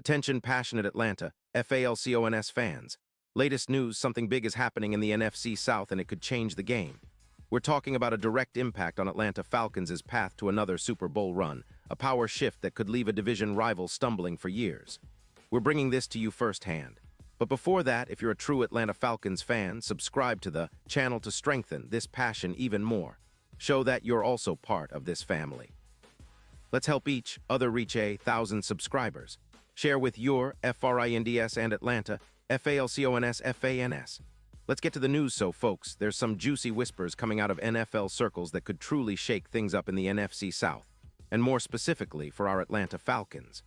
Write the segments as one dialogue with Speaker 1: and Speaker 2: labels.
Speaker 1: Attention passionate Atlanta, Falcons fans. Latest news, something big is happening in the NFC South and it could change the game. We're talking about a direct impact on Atlanta Falcons' path to another Super Bowl run, a power shift that could leave a division rival stumbling for years. We're bringing this to you firsthand. But before that, if you're a true Atlanta Falcons fan, subscribe to the channel to strengthen this passion even more. Show that you're also part of this family. Let's help each other reach 1,000 subscribers. Share with your FRINDS and Atlanta, FALCONS, FANS. Let's get to the news folks, there's some juicy whispers coming out of NFL circles that could truly shake things up in the NFC South, and more specifically for our Atlanta Falcons.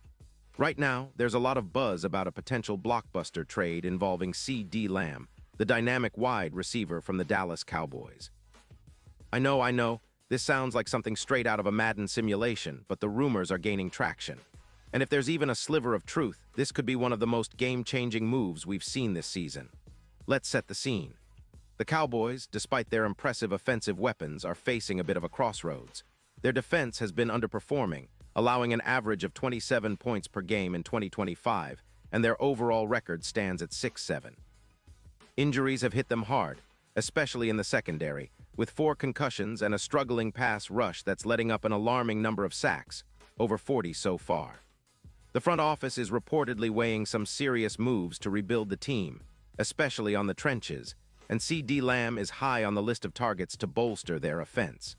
Speaker 1: Right now, there's a lot of buzz about a potential blockbuster trade involving CeeDee Lamb, the dynamic wide receiver from the Dallas Cowboys. I know, this sounds like something straight out of a Madden simulation, but the rumors are gaining traction. And if there's even a sliver of truth, this could be one of the most game-changing moves we've seen this season. Let's set the scene. The Cowboys, despite their impressive offensive weapons, are facing a bit of a crossroads. Their defense has been underperforming, allowing an average of 27 points per game in 2025, and their overall record stands at 6-7. Injuries have hit them hard, especially in the secondary, with 4 concussions and a struggling pass rush that's letting up an alarming number of sacks, over 40 so far. The front office is reportedly weighing some serious moves to rebuild the team, especially on the trenches, and CeeDee Lamb is high on the list of targets to bolster their offense.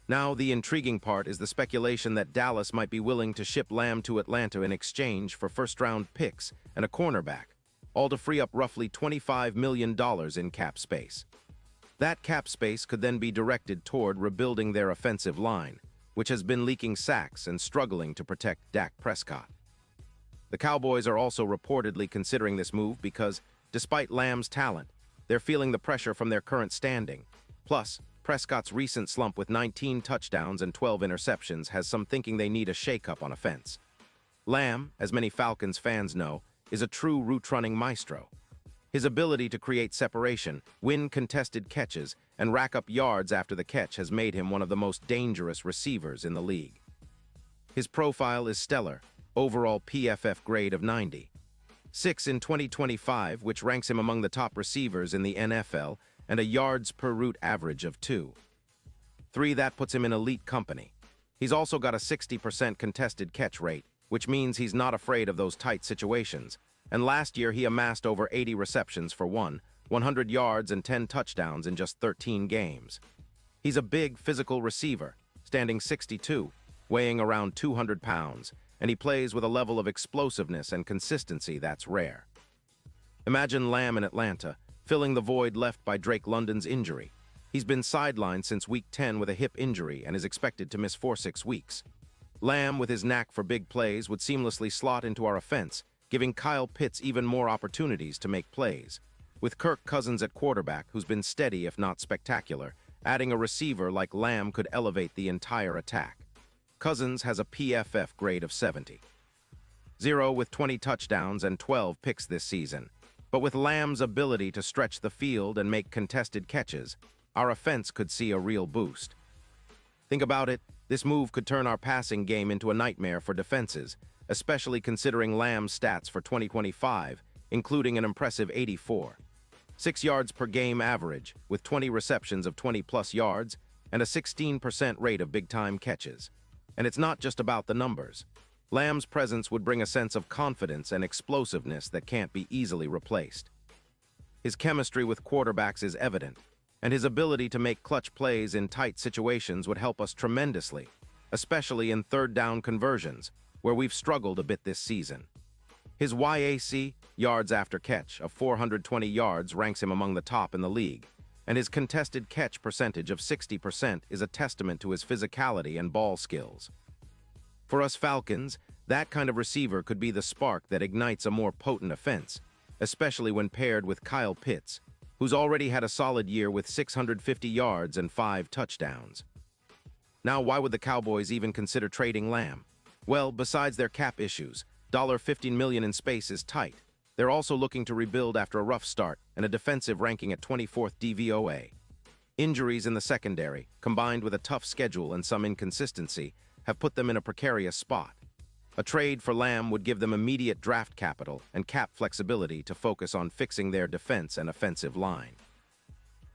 Speaker 1: Now, the intriguing part is the speculation that Dallas might be willing to ship Lamb to Atlanta in exchange for first-round picks and a cornerback, all to free up roughly $25 million in cap space. That cap space could then be directed toward rebuilding their offensive line, which has been leaking sacks and struggling to protect Dak Prescott. The Cowboys are also reportedly considering this move because, despite Lamb's talent, they're feeling the pressure from their current standing. Plus, Prescott's recent slump with 19 touchdowns and 12 interceptions has some thinking they need a shakeup on offense. Lamb, as many Falcons fans know, is a true route-running maestro. His ability to create separation, win contested catches, and rack up yards after the catch has made him one of the most dangerous receivers in the league. His profile is stellar, overall PFF grade of 90. 6 in 2025, which ranks him among the top receivers in the NFL, and a yards per route average of 2. 3, that puts him in elite company. He's also got a 60% contested catch rate, which means he's not afraid of those tight situations, and last year he amassed over 80 receptions for 100 yards and 10 touchdowns in just 13 games. He's a big, physical receiver, standing 6'2", weighing around 200 pounds, and he plays with a level of explosiveness and consistency that's rare. Imagine Lamb in Atlanta, filling the void left by Drake London's injury. He's been sidelined since Week 10 with a hip injury and is expected to miss 4-6 weeks. Lamb, with his knack for big plays, would seamlessly slot into our offense, giving Kyle Pitts even more opportunities to make plays. With Kirk Cousins at quarterback, who's been steady if not spectacular, adding a receiver like Lamb could elevate the entire attack. Cousins has a PFF grade of 70. 0 with 20 touchdowns and 12 picks this season. But with Lamb's ability to stretch the field and make contested catches, our offense could see a real boost. Think about it, this move could turn our passing game into a nightmare for defenses, especially considering Lamb's stats for 2025, including an impressive 84. 6 yards per game average, with 20 receptions of 20-plus yards, and a 16% rate of big-time catches. And it's not just about the numbers. Lamb's presence would bring a sense of confidence and explosiveness that can't be easily replaced. His chemistry with quarterbacks is evident, and his ability to make clutch plays in tight situations would help us tremendously, especially in third-down conversions, where we've struggled a bit this season. His YAC, yards after catch, of 420 yards ranks him among the top in the league, and his contested catch percentage of 60% is a testament to his physicality and ball skills. For us Falcons, that kind of receiver could be the spark that ignites a more potent offense, especially when paired with Kyle Pitts, who's already had a solid year with 650 yards and 5 touchdowns. Now, why would the Cowboys even consider trading Lamb? Well, besides their cap issues, $15 million in space is tight. They're also looking to rebuild after a rough start and a defensive ranking at 24th DVOA. Injuries in the secondary, combined with a tough schedule and some inconsistency, have put them in a precarious spot. A trade for Lamb would give them immediate draft capital and cap flexibility to focus on fixing their defense and offensive line.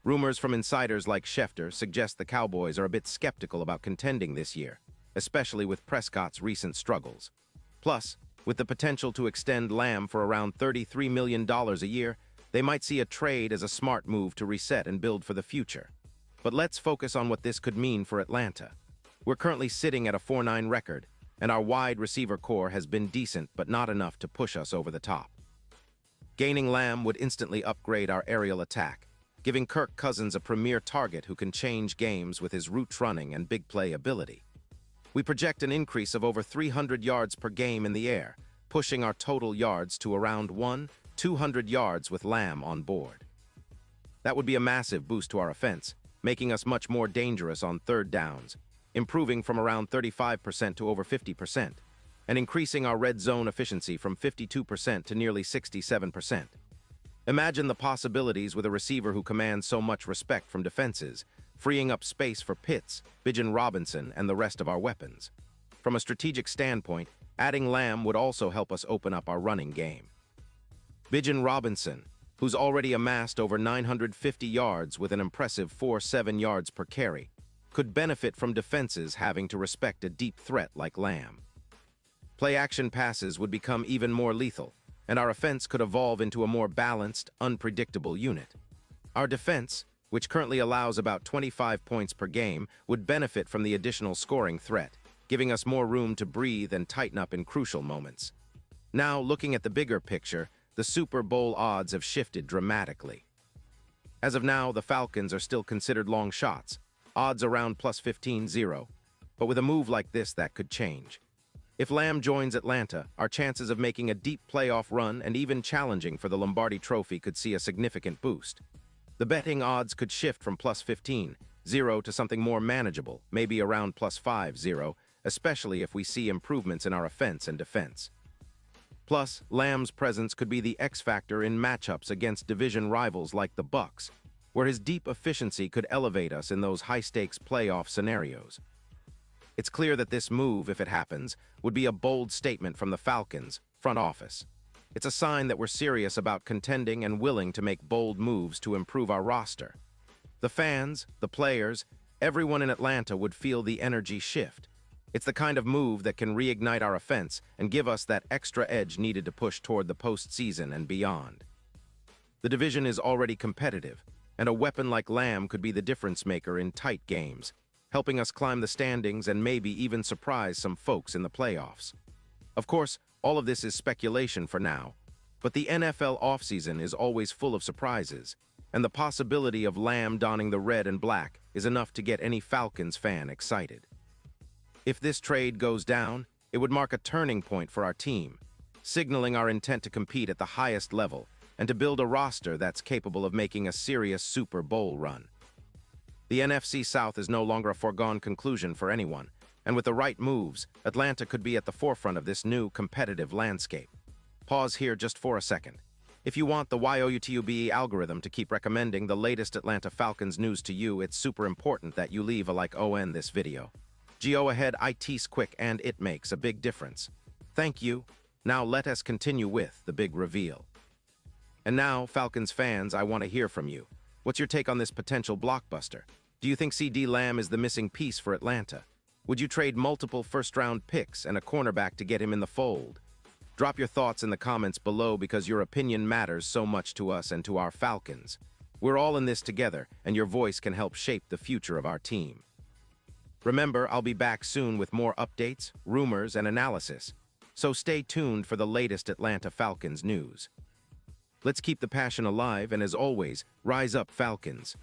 Speaker 1: Rumors from insiders like Schefter suggest the Cowboys are a bit skeptical about contending this year, especially with Prescott's recent struggles. Plus, with the potential to extend Lamb for around $33 million a year, they might see a trade as a smart move to reset and build for the future. But let's focus on what this could mean for Atlanta. We're currently sitting at a 4-9 record, and our wide receiver core has been decent but not enough to push us over the top. Gaining Lamb would instantly upgrade our aerial attack, giving Kirk Cousins a premier target who can change games with his route running and big play ability. We project an increase of over 300 yards per game in the air, pushing our total yards to around 200 yards with Lamb on board. That would be a massive boost to our offense, making us much more dangerous on third downs, improving from around 35% to over 50%, and increasing our red zone efficiency from 52% to nearly 67%. Imagine the possibilities with a receiver who commands so much respect from defenses, freeing up space for Pitts, Bijan Robinson, and the rest of our weapons. From a strategic standpoint, adding Lamb would also help us open up our running game. Bijan Robinson, who's already amassed over 950 yards with an impressive 4.7 yards per carry, could benefit from defenses having to respect a deep threat like Lamb. Play-action passes would become even more lethal, and our offense could evolve into a more balanced, unpredictable unit. Our defense, which currently allows about 25 points per game, would benefit from the additional scoring threat, giving us more room to breathe and tighten up in crucial moments. Now, looking at the bigger picture, the Super Bowl odds have shifted dramatically. As of now, the Falcons are still considered long shots, odds around plus 15-0, but with a move like this, that could change. If Lamb joins Atlanta, our chances of making a deep playoff run and even challenging for the Lombardi Trophy could see a significant boost. The betting odds could shift from plus 15-0 to something more manageable, maybe around plus 5-0, especially if we see improvements in our offense and defense. Plus, Lamb's presence could be the X factor in matchups against division rivals like the Bucs, where his deep efficiency could elevate us in those high-stakes playoff scenarios. It's clear that this move, if it happens, would be a bold statement from the Falcons' front office. It's a sign that we're serious about contending and willing to make bold moves to improve our roster. The fans, the players, everyone in Atlanta would feel the energy shift. It's the kind of move that can reignite our offense and give us that extra edge needed to push toward the postseason and beyond. The division is already competitive, and a weapon like Lamb could be the difference maker in tight games, helping us climb the standings and maybe even surprise some folks in the playoffs. Of course, all of this is speculation for now, but the NFL offseason is always full of surprises, and the possibility of Lamb donning the red and black is enough to get any Falcons fan excited. If this trade goes down, it would mark a turning point for our team, signaling our intent to compete at the highest level and to build a roster that's capable of making a serious Super Bowl run. The NFC South is no longer a foregone conclusion for anyone, and with the right moves, Atlanta could be at the forefront of this new competitive landscape. Pause here just for a second. If you want the YOUTUBE algorithm to keep recommending the latest Atlanta Falcons news to you, it's super important that you leave a like on this video. Go ahead, it's quick and it makes a big difference. Thank you. Now let us continue with the big reveal. And now, Falcons fans, I want to hear from you. What's your take on this potential blockbuster? Do you think CeeDee Lamb is the missing piece for Atlanta? Would you trade multiple first-round picks and a cornerback to get him in the fold? Drop your thoughts in the comments below because your opinion matters so much to us and to our Falcons. We're all in this together, and your voice can help shape the future of our team. Remember, I'll be back soon with more updates, rumors, and analysis, so stay tuned for the latest Atlanta Falcons news. Let's keep the passion alive, and as always, rise up, Falcons.